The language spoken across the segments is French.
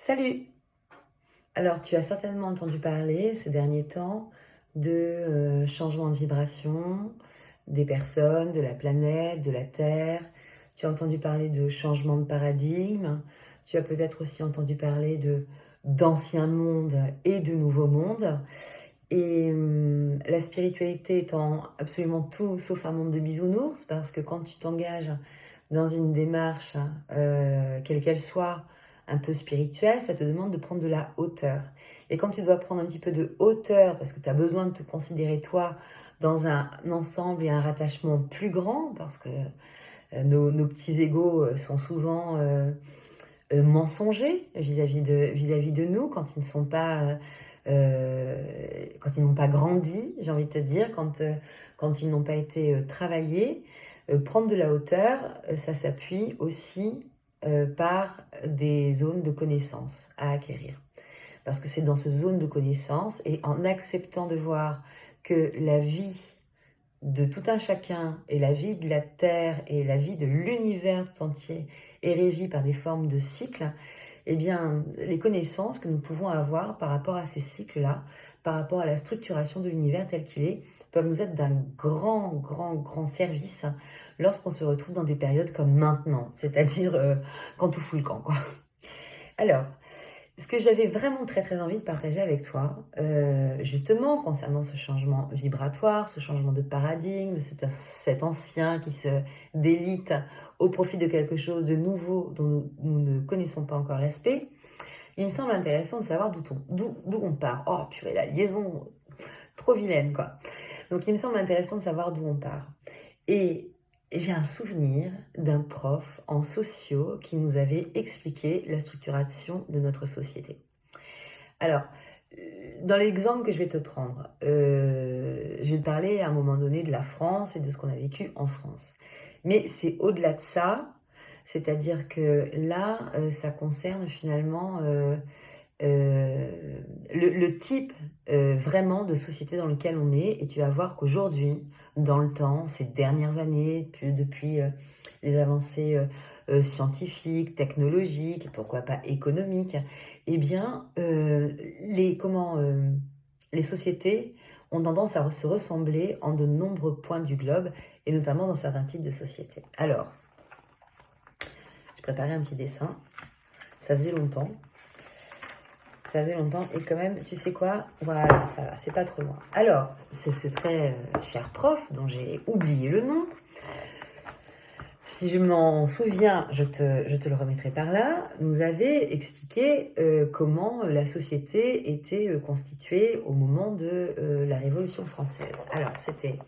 Salut! Alors, tu as certainement entendu parler ces derniers temps de changement de vibration des personnes, de la planète, de la Terre. Tu as entendu parler de changement de paradigme. Tu as peut-être aussi entendu parler de d'anciens mondes et de nouveaux mondes. Et la spiritualité étant absolument tout sauf un monde de bisounours, parce que quand tu t'engages dans une démarche, quelle qu'elle soit, un peu spirituelle, ça te demande de prendre de la hauteur. Et quand tu dois prendre un petit peu de hauteur, parce que tu as besoin de te considérer toi dans un ensemble et un rattachement plus grand, parce que nos petits égos sont souvent mensongers vis-à-vis de nous quand ils ne sont pas, quand ils n'ont pas grandi, j'ai envie de te dire, quand ils n'ont pas été travaillés. Prendre de la hauteur, ça s'appuie aussi par des zones de connaissances à acquérir. Parce que c'est dans ces zones de connaissances et en acceptant de voir que la vie de tout un chacun et la vie de la Terre et la vie de l'univers tout entier est régie par des formes de cycles, eh bien, les connaissances que nous pouvons avoir par rapport à ces cycles-là, par rapport à la structuration de l'univers tel qu'il est, peuvent nous être d'un grand service lorsqu'on se retrouve dans des périodes comme maintenant, c'est-à-dire quand tout fout le camp, quoi. Alors, ce que j'avais vraiment très envie de partager avec toi, justement concernant ce changement vibratoire, ce changement de paradigme, cet ancien qui se délite au profit de quelque chose de nouveau dont nous ne connaissons pas encore l'aspect, il me semble intéressant de savoir d'où on part. Oh purée, la liaison trop vilaine quoi. Donc il me semble intéressant de savoir d'où on part. Et j'ai un souvenir d'un prof en sociaux qui nous avait expliqué la structuration de notre société. Alors, dans l'exemple que je vais te prendre, je vais te parler à un moment donné de la France et de ce qu'on a vécu en France. Mais c'est au-delà de ça, c'est-à-dire que là, ça concerne finalement le type vraiment de société dans lequel on est. Et tu vas voir qu'aujourd'hui, dans le temps, ces dernières années, depuis les avancées scientifiques, technologiques, pourquoi pas économiques, eh bien, les sociétés ont tendance à se ressembler en de nombreux points du globe, et notamment dans certains types de sociétés. Alors, j'ai préparé un petit dessin. Ça faisait longtemps. Et quand même, tu sais quoi? Voilà, ça va, c'est pas trop loin. Alors, ce très cher prof, dont j'ai oublié le nom, si je m'en souviens, je te le remettrai par là, nous avait expliqué comment la société était constituée au moment de la Révolution française. Alors, c'était...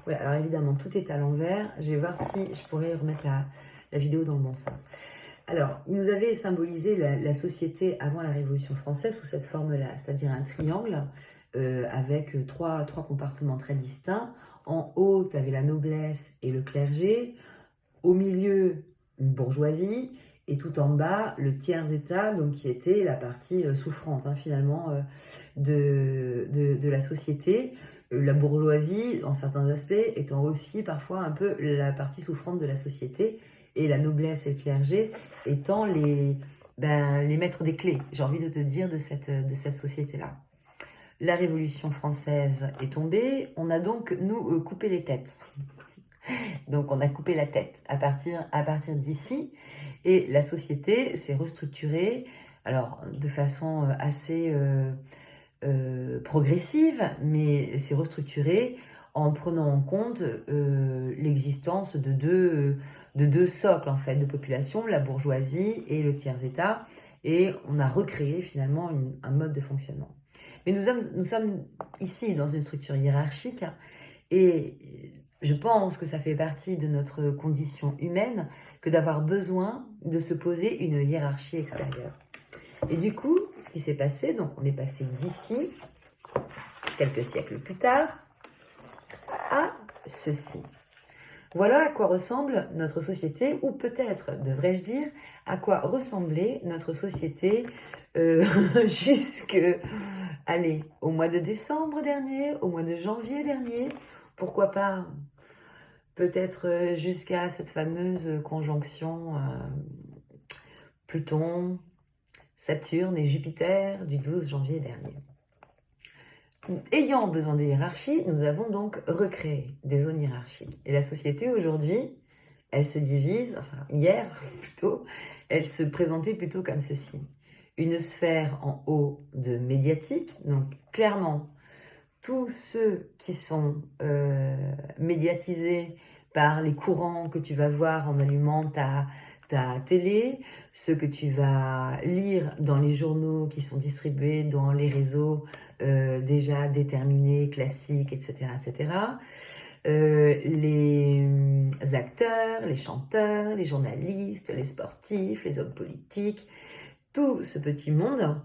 Ouais, alors évidemment, tout est à l'envers. Je vais voir si je pourrais remettre la vidéo dans le bon sens. Alors, il nous avait symbolisé la société avant la Révolution française sous cette forme-là, c'est-à-dire un triangle avec trois compartiments très distincts. En haut, tu avais la noblesse et le clergé. Au milieu, une bourgeoisie. Et tout en bas, le tiers-état, donc qui était la partie souffrante, finalement, de la société. La bourgeoisie, en certains aspects, étant aussi parfois un peu la partie souffrante de la société, et la noblesse et le clergé étant les maîtres des clés, j'ai envie de te dire, de cette société-là. La Révolution française est tombée, on a donc, nous, coupé les têtes. Donc on a coupé la tête à partir d'ici, et la société s'est restructurée, alors de façon assez progressive, mais s'est restructurée en prenant en compte l'existence de deux socles en fait de population, la bourgeoisie et le tiers-état, et on a recréé finalement un mode de fonctionnement. Mais nous sommes ici dans une structure hiérarchique, et je pense que ça fait partie de notre condition humaine que d'avoir besoin de se poser une hiérarchie extérieure. Et du coup, ce qui s'est passé, donc on est passé d'ici, quelques siècles plus tard, à ceci. Voilà à quoi ressemble notre société, ou peut-être, devrais-je dire, à quoi ressemblait notre société allez, au mois de décembre dernier, au mois de janvier dernier, pourquoi pas peut-être jusqu'à cette fameuse conjonction Pluton, Saturne et Jupiter du 12 janvier dernier. Ayant besoin de hiérarchie, nous avons donc recréé des zones hiérarchiques. Et la société aujourd'hui, elle se divise, enfin hier plutôt, elle se présentait plutôt comme ceci. Une sphère en haut de médiatique, donc clairement, tous ceux qui sont médiatisés par les courants que tu vas voir en allumant ta télé, ceux que tu vas lire dans les journaux qui sont distribués dans les réseaux déjà déterminés, classiques, etc., etc., les acteurs, les chanteurs, les journalistes, les sportifs, les hommes politiques, tout ce petit monde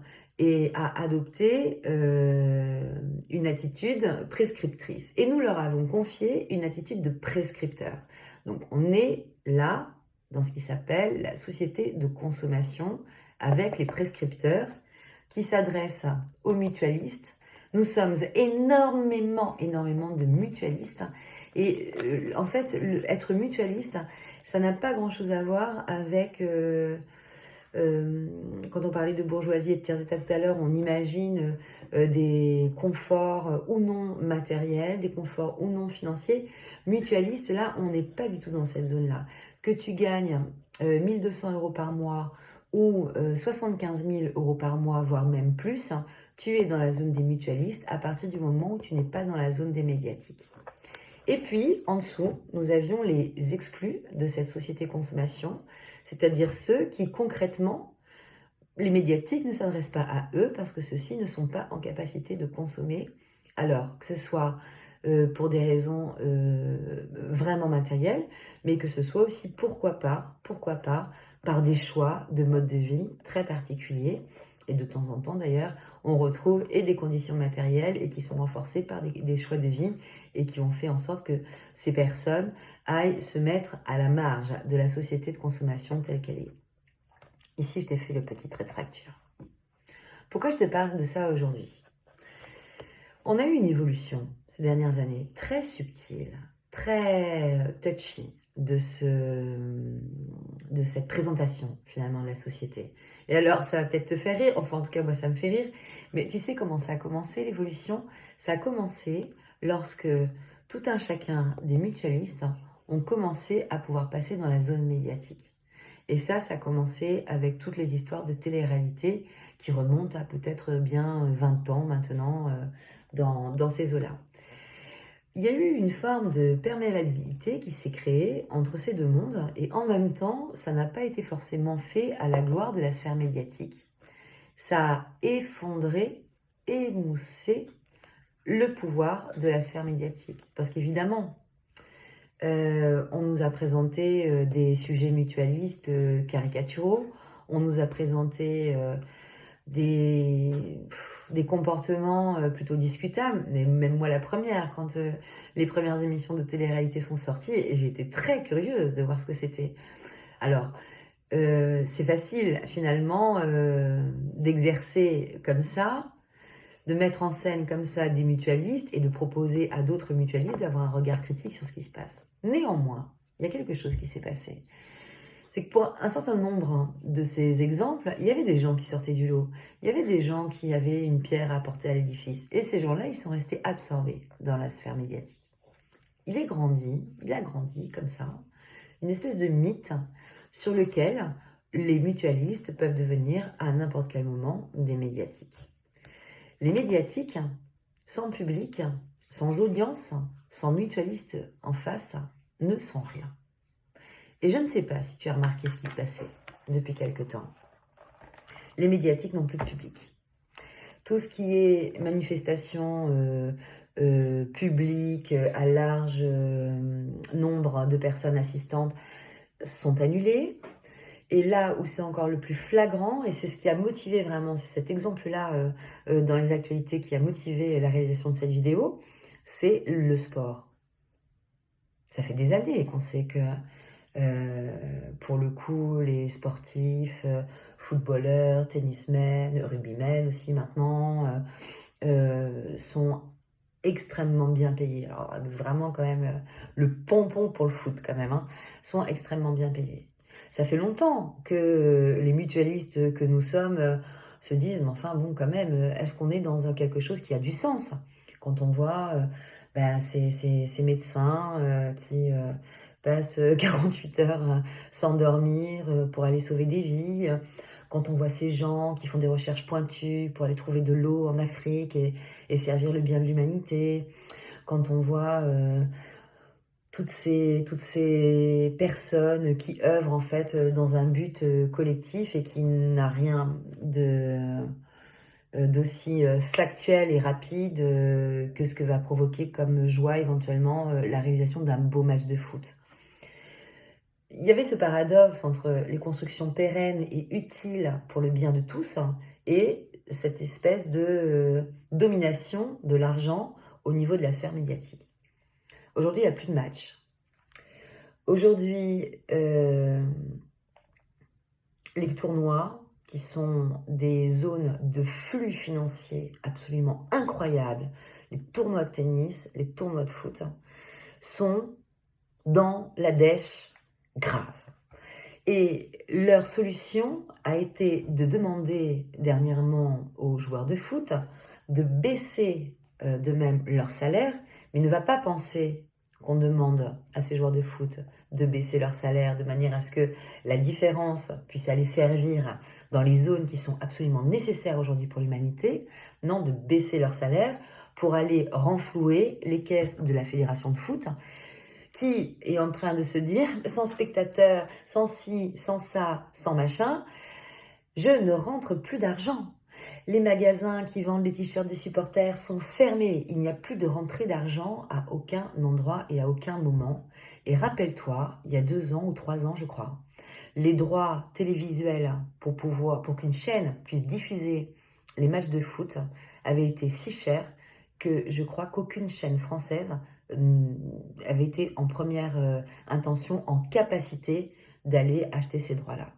a adopté une attitude prescriptrice. Et nous leur avons confié une attitude de prescripteur. Donc on est là, dans ce qui s'appelle la société de consommation, avec les prescripteurs qui s'adressent aux mutualistes. Nous sommes énormément de mutualistes. Et en fait, être mutualiste, ça n'a pas grand-chose à voir avec... quand on parlait de bourgeoisie et de tiers état tout à l'heure, on imagine des conforts ou non matériels, des conforts ou non financiers. Mutualiste, là, on n'est pas du tout dans cette zone-là. Que tu gagnes 1200 euros par mois ou 75 000 euros par mois, voire même plus, tu es dans la zone des mutualistes à partir du moment où tu n'es pas dans la zone des médiatiques. Et puis, en dessous, nous avions les exclus de cette société consommation, c'est-à-dire ceux qui, concrètement, les médiatiques ne s'adressent pas à eux parce que ceux-ci ne sont pas en capacité de consommer, alors que ce soit pour des raisons vraiment matérielles, mais que ce soit aussi, pourquoi pas, par des choix de mode de vie très particuliers. Et de temps en temps, d'ailleurs, on retrouve et des conditions matérielles et qui sont renforcées par des choix de vie et qui ont fait en sorte que ces personnes aillent se mettre à la marge de la société de consommation telle qu'elle est. Ici, je t'ai fait le petit trait de fracture. Pourquoi je te parle de ça aujourd'hui ? On a eu une évolution ces dernières années très subtile, très touchy de cette présentation finalement de la société. Et alors, ça va peut-être te faire rire, enfin en tout cas moi ça me fait rire, mais tu sais comment ça a commencé l'évolution ? Ça a commencé lorsque tout un chacun des mutualistes ont commencé à pouvoir passer dans la zone médiatique. Et ça a commencé avec toutes les histoires de télé-réalité qui remontent à peut-être bien 20 ans maintenant dans ces eaux-là. Il y a eu une forme de perméabilité qui s'est créée entre ces deux mondes et en même temps, ça n'a pas été forcément fait à la gloire de la sphère médiatique. Ça a effondré, émoussé le pouvoir de la sphère médiatique. Parce qu'évidemment, on nous a présenté des sujets mutualistes caricaturaux, on nous a présenté des comportements plutôt discutables, mais même moi la première, quand les premières émissions de télé-réalité sont sorties, et j'ai été très curieuse de voir ce que c'était. Alors, c'est facile finalement d'exercer comme ça, de mettre en scène comme ça des mutualistes et de proposer à d'autres mutualistes d'avoir un regard critique sur ce qui se passe. Néanmoins, il y a quelque chose qui s'est passé. C'est que pour un certain nombre de ces exemples, il y avait des gens qui sortaient du lot. Il y avait des gens qui avaient une pierre à apporter à l'édifice. Et ces gens-là, ils sont restés absorbés dans la sphère médiatique. Il a grandi comme ça, une espèce de mythe sur lequel les mutualistes peuvent devenir à n'importe quel moment des médiatiques. Les médiatiques, sans public, sans audience, sans mutualiste en face, ne sont rien. Et je ne sais pas si tu as remarqué ce qui se passait depuis quelque temps. Les médiatiques n'ont plus de public. Tout ce qui est manifestation publique à large nombre de personnes assistantes sont annulées. Et là où c'est encore le plus flagrant, et c'est ce qui a motivé vraiment, c'est cet exemple-là dans les actualités qui a motivé la réalisation de cette vidéo, c'est le sport. Ça fait des années qu'on sait que pour le coup, les sportifs, footballeurs, tennismen, rugbymen aussi maintenant, sont extrêmement bien payés. Alors vraiment quand même, le pompon pour le foot quand même, sont extrêmement bien payés. Ça fait longtemps que les mutualistes que nous sommes se disent, mais enfin bon, quand même, est-ce qu'on est dans quelque chose qui a du sens? Quand on voit ces médecins qui passent 48 heures sans dormir pour aller sauver des vies, quand on voit ces gens qui font des recherches pointues pour aller trouver de l'eau en Afrique et servir le bien de l'humanité, quand on voit toutes ces personnes qui œuvrent en fait dans un but collectif et qui n'a rien d'aussi factuel et rapide que ce que va provoquer comme joie éventuellement la réalisation d'un beau match de foot. Il y avait ce paradoxe entre les constructions pérennes et utiles pour le bien de tous et cette espèce de domination de l'argent au niveau de la sphère médiatique. Aujourd'hui, il n'y a plus de match. Aujourd'hui, les tournois, qui sont des zones de flux financiers absolument incroyables, les tournois de tennis, les tournois de foot, sont dans la dèche grave. Et leur solution a été de demander dernièrement aux joueurs de foot de baisser de même leur salaire, mais ne va pas penser qu'on demande à ces joueurs de foot de baisser leur salaire de manière à ce que la différence puisse aller servir dans les zones qui sont absolument nécessaires aujourd'hui pour l'humanité, non, de baisser leur salaire pour aller renflouer les caisses de la fédération de foot qui est en train de se dire, sans spectateurs, sans ci, sans ça, sans machin, je ne rentre plus d'argent. Les magasins qui vendent les t-shirts des supporters sont fermés. Il n'y a plus de rentrée d'argent à aucun endroit et à aucun moment. Et rappelle-toi, il y a 2 ans ou 3 ans, je crois, les droits télévisuels pour qu'une chaîne puisse diffuser les matchs de foot avaient été si chers que je crois qu'aucune chaîne française avait été en première intention en capacité d'aller acheter ces droits-là.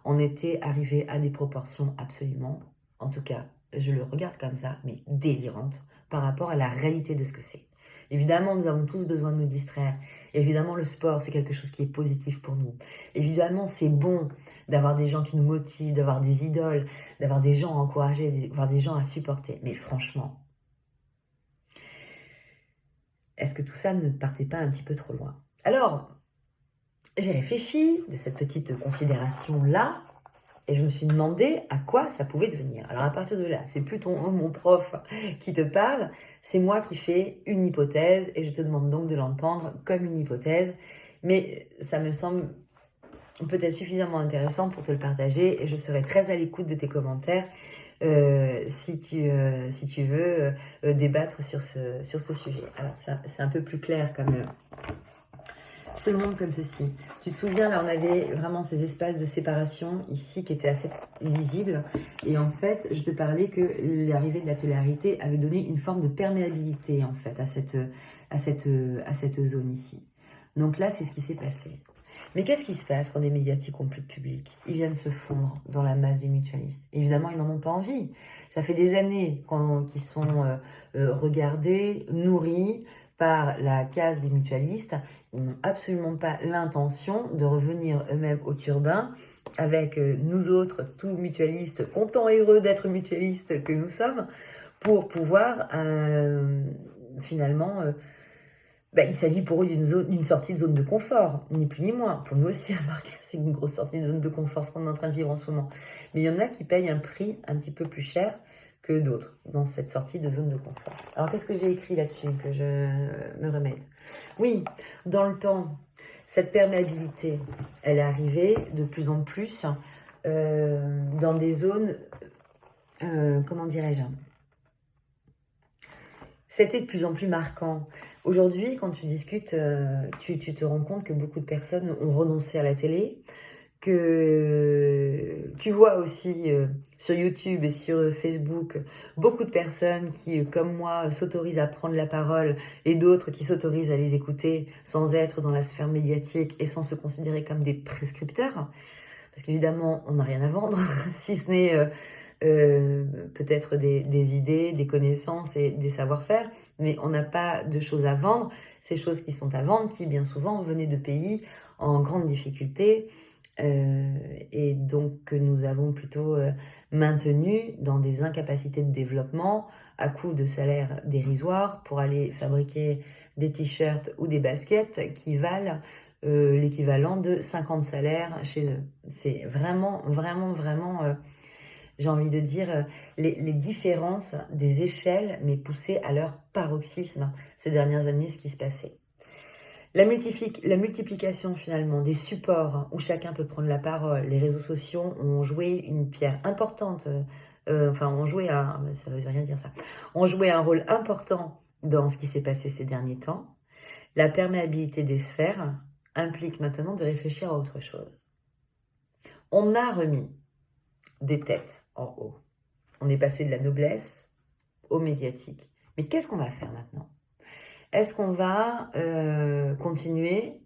On était arrivé à des proportions absolument, en tout cas, je le regarde comme ça, mais délirantes par rapport à la réalité de ce que c'est. Évidemment, nous avons tous besoin de nous distraire. Évidemment, le sport, c'est quelque chose qui est positif pour nous. Évidemment, c'est bon d'avoir des gens qui nous motivent, d'avoir des idoles, d'avoir des gens à encourager, d'avoir des gens à supporter. Mais franchement, est-ce que tout ça ne partait pas un petit peu trop loin? Alors, j'ai réfléchi de cette petite considération-là et je me suis demandé à quoi ça pouvait devenir. Alors à partir de là, c'est plus mon prof qui te parle, c'est moi qui fais une hypothèse et je te demande donc de l'entendre comme une hypothèse. Mais ça me semble peut-être suffisamment intéressant pour te le partager et je serai très à l'écoute de tes commentaires si tu veux débattre sur ce sujet. Alors c'est un peu plus clair comme... Je te le montre comme ceci. Tu te souviens, là, on avait vraiment ces espaces de séparation ici qui étaient assez lisibles. Et en fait, je te parlais que l'arrivée de la télé-réalité avait donné une forme de perméabilité, en fait, à cette zone ici. Donc là, c'est ce qui s'est passé. Mais qu'est-ce qui se passe quand des médiatiques ont plus de public? Ils viennent se fondre dans la masse des mutualistes. Évidemment, ils n'en ont pas envie. Ça fait des années qu'ils sont regardés, nourris par la case des mutualistes. Ils n'ont absolument pas l'intention de revenir eux-mêmes au turbin avec nous autres, tous mutualistes, contents et heureux d'être mutualistes que nous sommes, pour pouvoir finalement... il s'agit pour eux d'une sortie de zone de confort, ni plus ni moins. Pour nous aussi, remarquez, c'est une grosse sortie de zone de confort, ce qu'on est en train de vivre en ce moment. Mais il y en a qui payent un prix un petit peu plus cher que d'autres dans cette sortie de zone de confort. Alors, qu'est-ce que j'ai écrit là-dessus, que je me remette? Oui, dans le temps, cette perméabilité, elle est arrivée de plus en plus dans des zones, comment dirais-je, c'était de plus en plus marquant. Aujourd'hui, quand tu discutes, tu te rends compte que beaucoup de personnes ont renoncé à la télé, que tu vois aussi sur YouTube et sur Facebook beaucoup de personnes qui, comme moi, s'autorisent à prendre la parole et d'autres qui s'autorisent à les écouter sans être dans la sphère médiatique et sans se considérer comme des prescripteurs. Parce qu'évidemment, on n'a rien à vendre, si ce n'est peut-être des idées, des connaissances et des savoir-faire, mais on n'a pas de choses à vendre. Ces choses qui sont à vendre, qui bien souvent venaient de pays en grande difficulté, et donc que nous avons plutôt maintenu dans des incapacités de développement à coût de salaires dérisoires pour aller fabriquer des t-shirts ou des baskets qui valent l'équivalent de 50 salaires chez eux. C'est vraiment, vraiment, vraiment, j'ai envie de dire, les différences des échelles, mais poussées à leur paroxysme ces dernières années, ce qui se passait. La multiplication finalement des supports où chacun peut prendre la parole, les réseaux sociaux ont joué une pierre importante, ont joué ça veut rien dire ça, ont joué un rôle important dans ce qui s'est passé ces derniers temps. La perméabilité des sphères implique maintenant de réfléchir à autre chose. On a remis des têtes en haut. On est passé de la noblesse au médiatique. Mais qu'est-ce qu'on va faire maintenant ? Est-ce qu'on va continuer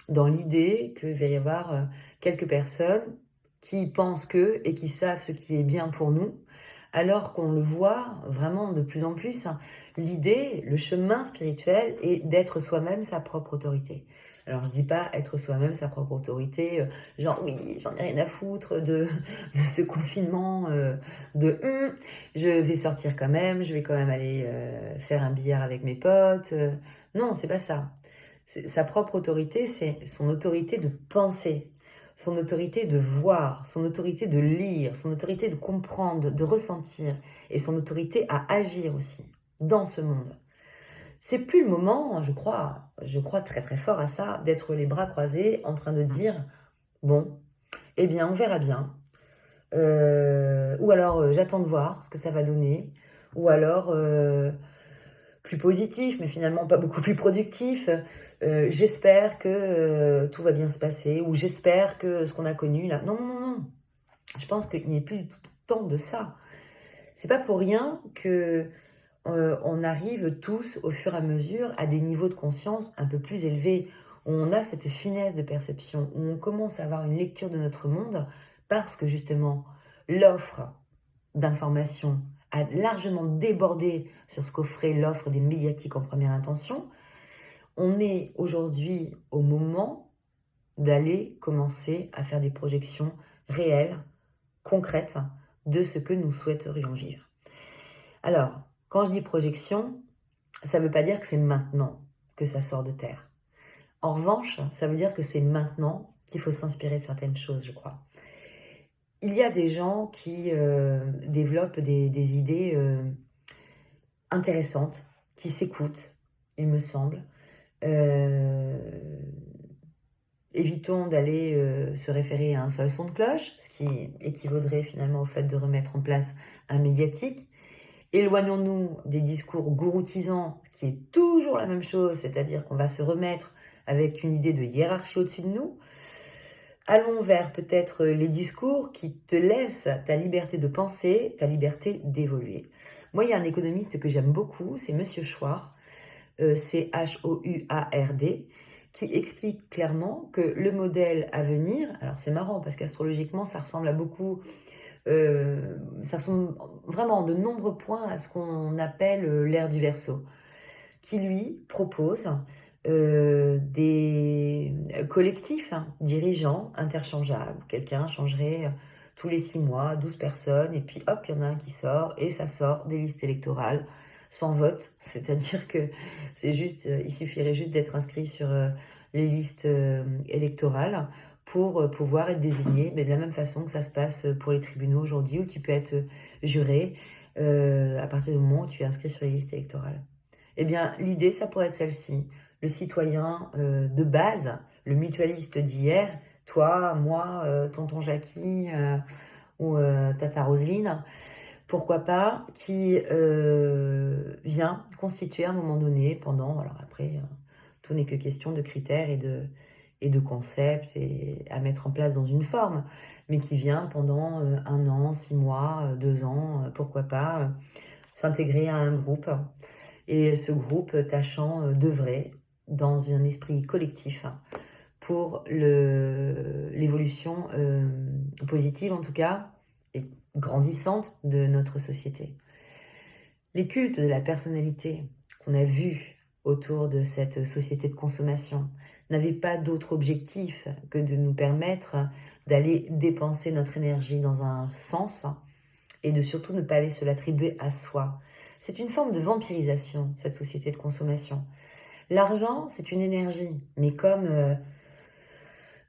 dans l'idée qu'il va y avoir quelques personnes qui pensent que et qui savent ce qui est bien pour nous, alors qu'on le voit vraiment de plus en plus, l'idée, le chemin spirituel est d'être soi-même sa propre autorité. Alors je dis pas être soi-même sa propre autorité, genre oui, j'en ai rien à foutre de ce confinement, je vais sortir quand même, je vais quand même aller faire un billard avec mes potes. Non, c'est pas ça. Sa propre autorité, c'est son autorité de penser, son autorité de voir, son autorité de lire, son autorité de comprendre, de ressentir, et son autorité à agir aussi dans ce monde. C'est plus le moment, je crois très très fort à ça, d'être les bras croisés en train de dire bon, eh bien on verra bien, ou alors j'attends de voir ce que ça va donner, ou alors plus positif, mais finalement pas beaucoup plus productif. J'espère que tout va bien se passer, ou j'espère que ce qu'on a connu là. Non, non, non, non. Je pense qu'il n'est plus tout le temps de ça. C'est pas pour rien que on arrive tous au fur et à mesure à des niveaux de conscience un peu plus élevés, où on a cette finesse de perception, où on commence à avoir une lecture de notre monde, parce que justement l'offre d'informations a largement débordé sur ce qu'offrait l'offre des médiatiques en première intention. On est aujourd'hui au moment d'aller commencer à faire des projections réelles, concrètes, de ce que nous souhaiterions vivre. Alors, quand je dis projection, ça ne veut pas dire que c'est maintenant que ça sort de terre. En revanche, ça veut dire que c'est maintenant qu'il faut s'inspirer de certaines choses, je crois. Il y a des gens qui développent des idées intéressantes, qui s'écoutent, il me semble. Évitons d'aller se référer à un seul son de cloche, ce qui équivaudrait finalement au fait de remettre en place un médiatique. Éloignons-nous des discours gouroutisants, qui est toujours la même chose, c'est-à-dire qu'on va se remettre avec une idée de hiérarchie au-dessus de nous. Allons vers peut-être les discours qui te laissent ta liberté de penser, ta liberté d'évoluer. Moi, il y a un économiste que j'aime beaucoup, c'est Monsieur Chouard, C-H-O-U-A-R-D, qui explique clairement que le modèle à venir, alors c'est marrant parce qu'astrologiquement ça ressemble à beaucoup, ça ressemble vraiment de nombreux points à ce qu'on appelle l'ère du Verseau, qui lui propose des collectifs dirigeants interchangeables. Quelqu'un changerait tous les 6 mois, 12 personnes, et puis hop, il y en a un qui sort, et ça sort des listes électorales sans vote, c'est-à-dire que c'est juste, il suffirait juste d'être inscrit sur les listes électorales pour pouvoir être désigné, mais de la même façon que ça se passe pour les tribunaux aujourd'hui, où tu peux être juré à partir du moment où tu es inscrit sur les listes électorales. Eh bien, l'idée, ça pourrait être celle-ci. Le citoyen de base, le mutualiste d'hier, toi, moi, tonton Jackie ou tata Roselyne, pourquoi pas, qui vient constituer à un moment donné, pendant, alors après, tout n'est que question de critères et de concepts et à mettre en place dans une forme, mais qui vient pendant 1 an, 6 mois, 2 ans, pourquoi pas, s'intégrer à un groupe. Et ce groupe tâchant d'œuvrer dans un esprit collectif pour l'évolution positive, en tout cas, et grandissante de notre société. Les cultes de la personnalité qu'on a vus autour de cette société de consommation n'avait pas d'autre objectif que de nous permettre d'aller dépenser notre énergie dans un sens et de surtout ne pas aller se l'attribuer à soi. C'est une forme de vampirisation, cette société de consommation. L'argent, c'est une énergie, mais comme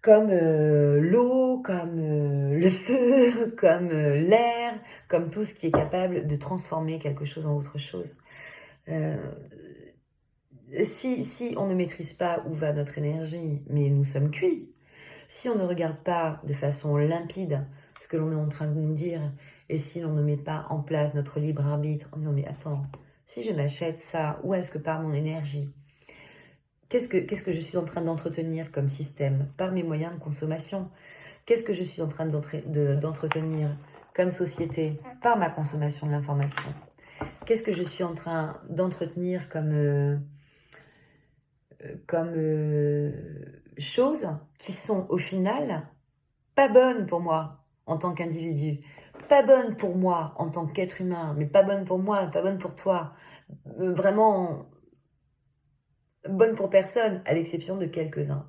l'eau, comme le feu, comme l'air, comme tout ce qui est capable de transformer quelque chose en autre chose. Euh, si on ne maîtrise pas où va notre énergie, mais nous sommes cuits, si on ne regarde pas de façon limpide ce que l'on est en train de nous dire, et si l'on ne met pas en place notre libre arbitre, en disant mais attends, si je m'achète ça, où est-ce que part mon énergie? Qu'est-ce que je suis en train d'entretenir comme système par mes moyens de consommation? Qu'est-ce que je suis en train d'entretenir comme société par ma consommation de l'information? Qu'est-ce que je suis en train d'entretenir comme choses qui sont au final pas bonnes pour moi en tant qu'individu, pas bonnes pour moi en tant qu'être humain, mais pas bonnes pour moi, pas bonnes pour toi, vraiment bonnes pour personne, à l'exception de quelques-uns.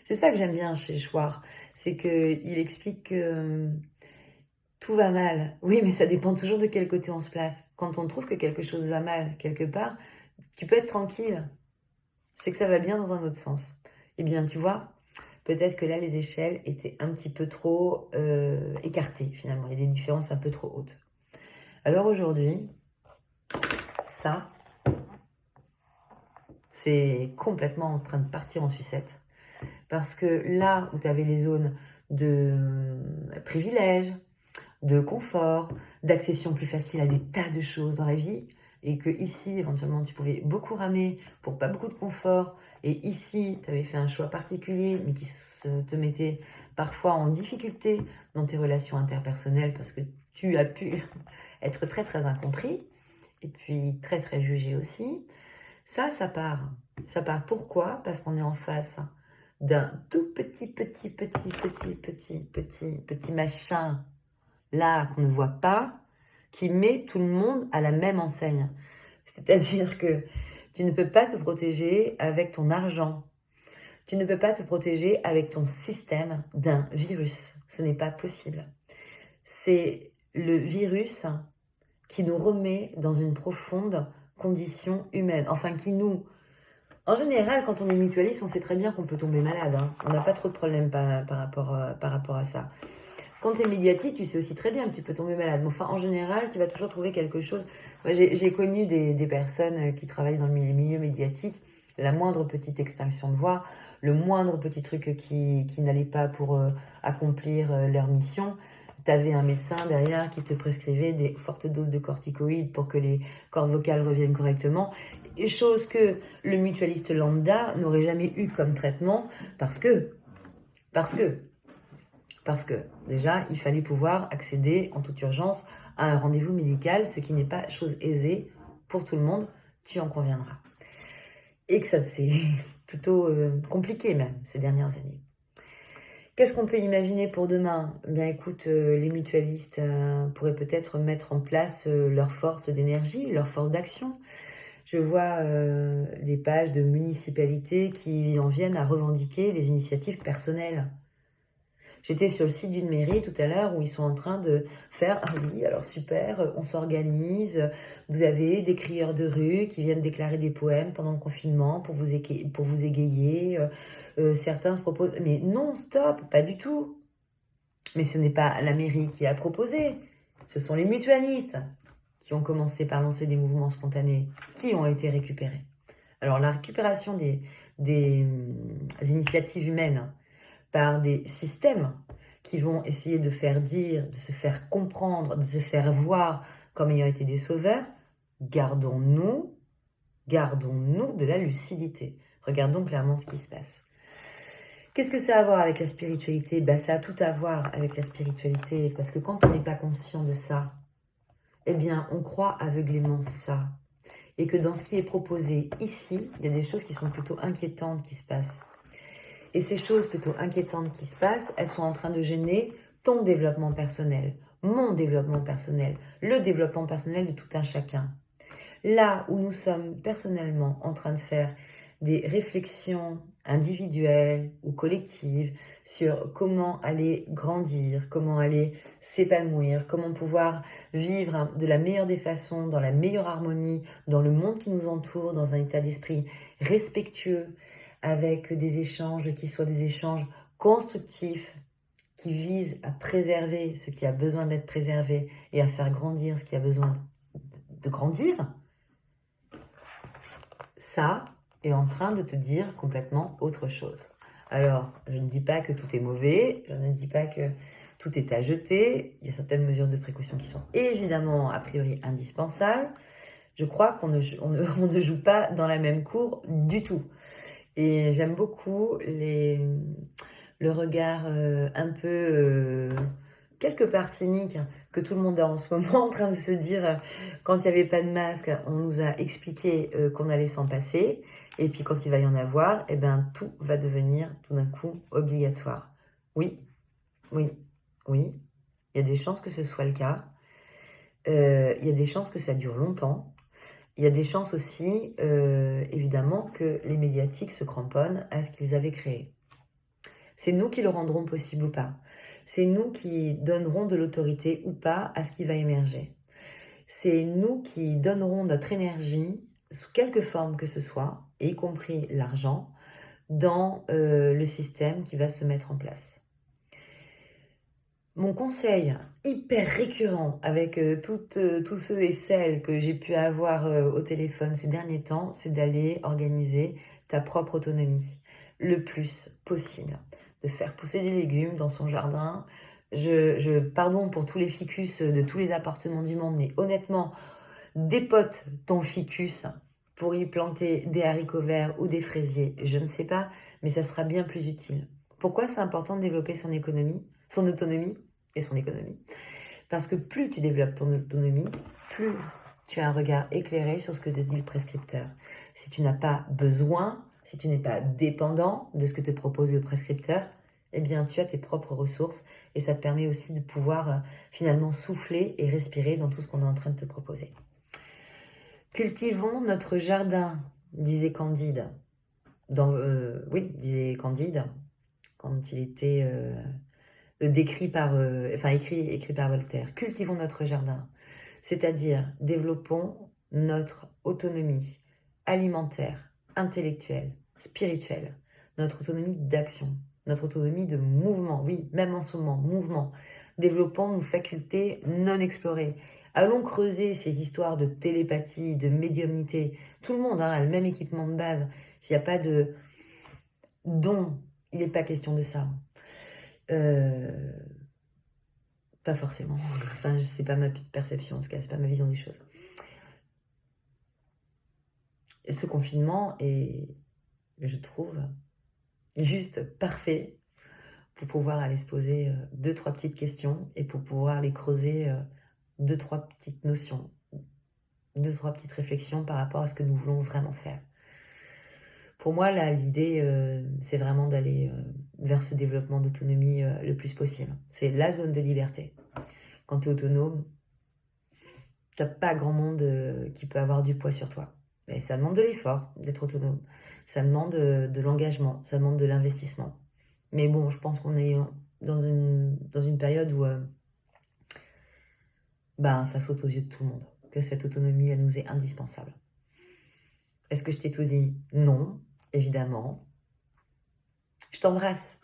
C'est ça que j'aime bien chez Chouard, c'est qu'il explique que tout va mal. Oui, mais ça dépend toujours de quel côté on se place. Quand on trouve que quelque chose va mal quelque part, tu peux être tranquille. C'est que ça va bien dans un autre sens. Eh bien, tu vois, peut-être que là, les échelles étaient un petit peu trop écartées, finalement. Il y a des différences un peu trop hautes. Alors aujourd'hui, ça, c'est complètement en train de partir en sucette. Parce que là où tu avais les zones de privilèges, de confort, d'accession plus facile à des tas de choses dans la vie, et que ici, éventuellement, tu pouvais beaucoup ramer pour pas beaucoup de confort, et ici, tu avais fait un choix particulier, mais qui te mettait parfois en difficulté dans tes relations interpersonnelles, parce que tu as pu être très très incompris, et puis très très jugé aussi. Ça part. Ça part pourquoi? Parce qu'on est en face d'un tout petit machin là qu'on ne voit pas, qui met tout le monde à la même enseigne. C'est-à-dire que tu ne peux pas te protéger avec ton argent. Tu ne peux pas te protéger avec ton système d'un virus. Ce n'est pas possible. C'est le virus qui nous remet dans une profonde condition humaine. Enfin, qui nous... En général, quand on est mutualiste, on sait très bien qu'on peut tomber malade. Hein. On n'a pas trop de problèmes par rapport à ça. Quand tu es médiatique, tu sais aussi très bien que tu peux tomber malade. Mais enfin, en général, tu vas toujours trouver quelque chose. Moi, j'ai connu des personnes qui travaillent dans le milieu médiatique. La moindre petite extinction de voix, le moindre petit truc qui n'allait pas pour accomplir leur mission, tu avais un médecin derrière qui te prescrivait des fortes doses de corticoïdes pour que les cordes vocales reviennent correctement. Et chose que le mutualiste lambda n'aurait jamais eu comme traitement parce que déjà, il fallait pouvoir accéder en toute urgence à un rendez-vous médical, ce qui n'est pas chose aisée pour tout le monde, tu en conviendras. Et que ça, c'est plutôt compliqué même ces dernières années. Qu'est-ce qu'on peut imaginer pour demain? Bien écoute, les mutualistes pourraient peut-être mettre en place leur force d'énergie, leur force d'action. Je vois des pages de municipalités qui en viennent à revendiquer les initiatives personnelles. J'étais sur le site d'une mairie tout à l'heure où ils sont en train de faire « Ah oui, alors super, on s'organise, vous avez des crieurs de rue qui viennent déclarer des poèmes pendant le confinement pour vous égayer. Certains se proposent... » Mais non, stop, pas du tout. Mais ce n'est pas la mairie qui a proposé, ce sont les mutualistes qui ont commencé par lancer des mouvements spontanés, qui ont été récupérés. Alors la récupération des initiatives humaines par des systèmes qui vont essayer de faire dire, de se faire comprendre, de se faire voir comme ayant été des sauveurs, gardons-nous de la lucidité. Regardons clairement ce qui se passe. Qu'est-ce que ça a à voir avec la spiritualité? Ça a tout à voir avec la spiritualité, parce que quand on n'est pas conscient de ça, eh bien, on croit aveuglément ça. Et que dans ce qui est proposé ici, il y a des choses qui sont plutôt inquiétantes qui se passent. Et ces choses plutôt inquiétantes qui se passent, elles sont en train de gêner ton développement personnel, mon développement personnel, le développement personnel de tout un chacun. Là où nous sommes personnellement en train de faire des réflexions individuelles ou collectives sur comment aller grandir, comment aller s'épanouir, comment pouvoir vivre de la meilleure des façons, dans la meilleure harmonie, dans le monde qui nous entoure, dans un état d'esprit respectueux, avec des échanges qui soient des échanges constructifs, qui visent à préserver ce qui a besoin d'être préservé et à faire grandir ce qui a besoin de grandir, ça est en train de te dire complètement autre chose. Alors, je ne dis pas que tout est mauvais, je ne dis pas que tout est à jeter, il y a certaines mesures de précaution qui sont évidemment a priori indispensables. Je crois qu'on ne joue pas dans la même cour du tout. Et j'aime beaucoup le regard un peu quelque part cynique que tout le monde a en ce moment en train de se dire quand il n'y avait pas de masque, on nous a expliqué qu'on allait s'en passer, et puis quand il va y en avoir, eh ben, tout va devenir tout d'un coup obligatoire. Oui, oui, oui, il y a des chances que ce soit le cas, il y a des chances que ça dure longtemps, il y a des chances aussi, évidemment, que les médiatiques se cramponnent à ce qu'ils avaient créé. C'est nous qui le rendrons possible ou pas. C'est nous qui donnerons de l'autorité ou pas à ce qui va émerger. C'est nous qui donnerons notre énergie, sous quelque forme que ce soit, y compris l'argent, dans le système qui va se mettre en place. Mon conseil hyper récurrent avec tous ceux et celles que j'ai pu avoir au téléphone ces derniers temps, c'est d'aller organiser ta propre autonomie le plus possible. De faire pousser des légumes dans son jardin. Pardon pour tous les ficus de tous les appartements du monde, mais honnêtement, dépote ton ficus pour y planter des haricots verts ou des fraisiers, je ne sais pas, mais ça sera bien plus utile. Pourquoi c'est important de développer son autonomie et son économie? Parce que plus tu développes ton autonomie, plus tu as un regard éclairé sur ce que te dit le prescripteur. Si tu n'as pas besoin, si tu n'es pas dépendant de ce que te propose le prescripteur, eh bien tu as tes propres ressources et ça te permet aussi de pouvoir finalement souffler et respirer dans tout ce qu'on est en train de te proposer. Cultivons notre jardin, disait Candide. Disait Candide, quand il était écrit par Voltaire. Cultivons notre jardin, c'est-à-dire développons notre autonomie alimentaire, intellectuelle, spirituelle, notre autonomie d'action, notre autonomie de mouvement, oui, même en ce moment, mouvement. Développons nos facultés non explorées. Allons creuser ces histoires de télépathie, de médiumnité. Tout le monde a le même équipement de base. S'il n'y a pas de don, il n'est pas question de ça. Pas forcément. Enfin, c'est pas ma perception, en tout cas, c'est pas ma vision des choses. Et ce confinement est, je trouve, juste parfait pour pouvoir aller se poser 2-3 petites questions et pour pouvoir les creuser 2-3 petites notions, 2-3 petites réflexions par rapport à ce que nous voulons vraiment faire. Pour moi, là, l'idée, c'est vraiment d'aller vers ce développement d'autonomie le plus possible. C'est la zone de liberté. Quand tu es autonome, tu n'as pas grand monde qui peut avoir du poids sur toi. Mais ça demande de l'effort d'être autonome. Ça demande de l'engagement, ça demande de l'investissement. Mais bon, je pense qu'on est dans une période où ça saute aux yeux de tout le monde, que cette autonomie, elle nous est indispensable. Est-ce que je t'ai tout dit? Non, évidemment. Je t'embrasse.